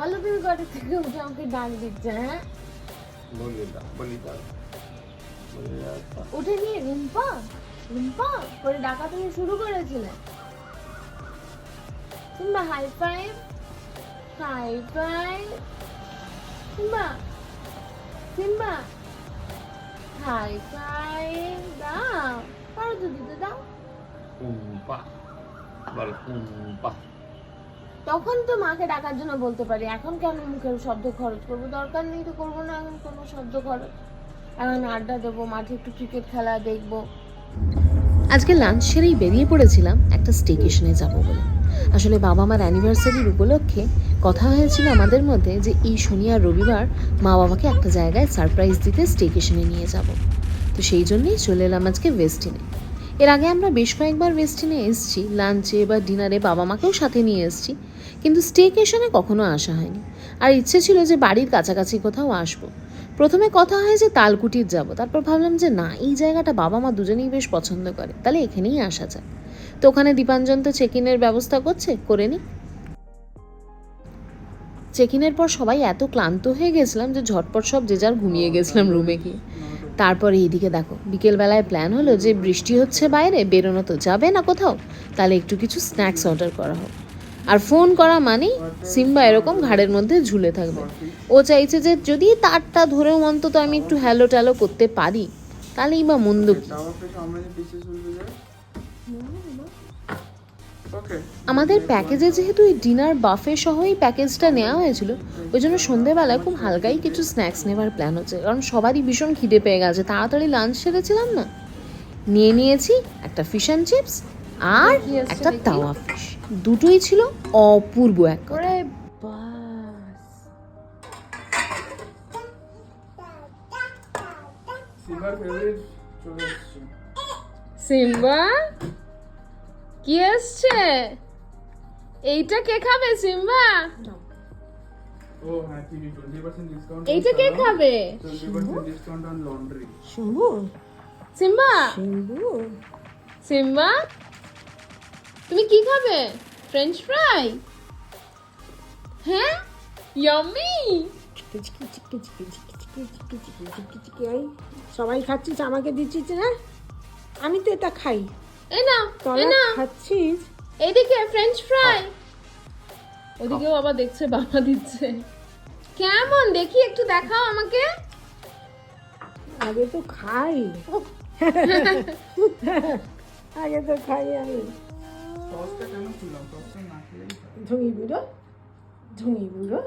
সকালে তুমি ঘরে থেকে উঠে আমাকে ডাক দিচ্ছে, হ্যাঁ? উঠে নিয়ে রুম্পা রুম্পা করে ডাকা তুমি শুরু করেছিলে। Simba high five, high five. Simba Simba high five দাও, পারো তো দিতে দাও। তখন তো মাকে ডাকার জন্য বলতে পারি, এখন কেন মুখের শব্দ খরচ করবো? দরকার নেই তো করবো না এখন কোনো শব্দ খরচ। এখন আড্ডা দেবো, মাঠে একটু ক্রিকেট খেলা দেখবো। আজকে লাঞ্চ সেরেই বেরিয়ে পড়েছিলাম একটা স্টেকেশনে যাব বলে। আসলে বাবা মার অ্যানিভার্সারির উপলক্ষে কথা হয়েছিল আমাদের মধ্যে যে এই শনি আর রবিবার মা বাবাকে একটা জায়গায় সারপ্রাইজ দিতে স্টেকেশনে নিয়ে যাব। তো সেই জন্যই চলে এলাম আজকে ওয়েস্টিনে। এর আগে আমরা বেশ কয়েকবার ওয়েস্টিনে এসেছি, লাঞ্চে বা ডিনারে বাবা মাকেও সাথে নিয়ে এসেছি, কিন্তু স্টেকেশনে কখনো আসা হয়নি। আর ইচ্ছে ছিল যে বাড়ির কাছাকাছি কোথাও আসবো। প্রথমে কথা হয় যে তালকুটির যাব, তারপর ভাবলাম যে না, এই জায়গাটা বাবা মা দুজনেই বেশ পছন্দ করে, তাহলে এখানেই আসা যায়। তো ওখানে দীপাঞ্জন তো চেক ইনের ব্যবস্থা করছে, করে নি। চেক ইনের পর সবাই এত ক্লান্ত হয়ে গেছিলাম যে ঝটপট সব যে যার ঘুমিয়ে গেছিলাম রুমে গিয়ে। তারপরে এইদিকে দেখো, বিকেলবেলায় প্ল্যান হলো যে বৃষ্টি হচ্ছে বাইরে, বেরোনো তো যাবে না কোথাও, তাহলে একটু কিছু স্ন্যাক্স অর্ডার করা হোক। আর ফোন করা মানেই সিম্বা এরকম ঘাড়ের মধ্যে ঝুলে থাকবে। ও চাইছে যে যদি তারটা ধরেও অন্তত আমি একটু হ্যালো ট্যালো করতে পারি, তাহলেই বা মন্দ কি। আমাদের প্যাকেজে যেহেতু এই ডিনার বাফে সহ এই প্যাকেজটা নেওয়া হয়েছিল, ওই জন্য সন্ধেবেলায় খুব হালকাই কিছু স্ন্যাক্স নেওয়ার প্ল্যান হচ্ছে, কারণ সবারই ভীষণ খিদে পেয়ে গেছে, তাড়াতাড়ি লাঞ্চ সেরেছিলাম না। নিয়ে নিয়েছি একটা ফিশ অ্যান্ড চিপস আর একটা তাওয়া ফিশ, দুটোই ছিল অপূর্ব এক কথা। ওরে বাস, সিম্বা কি আসছে? এইটা কে খাবে সিম্বা? এইটা কে খাবে? সিম্বা সিম্বা তুমি কি খাবে? French fry? হ্যাঁ, ইয়াম্মি। সবাই খাচ্ছিস, আমাকে দিচ্ছিস না? আমি তো এটা খাই। এই না এই তোরা না, খাচ্ছিস? এইদিকে ফ্রেঞ্চ ফ্রাই। ওদিকেও বাবা দেখছে, বাবা দিচ্ছে। কেমন দেখি, একটু দেখাও আমাকে। আগে তো খাই, আগে তো খাই আমি। ঝুঁই বুড়ো, ঝুঁই বুড়ো।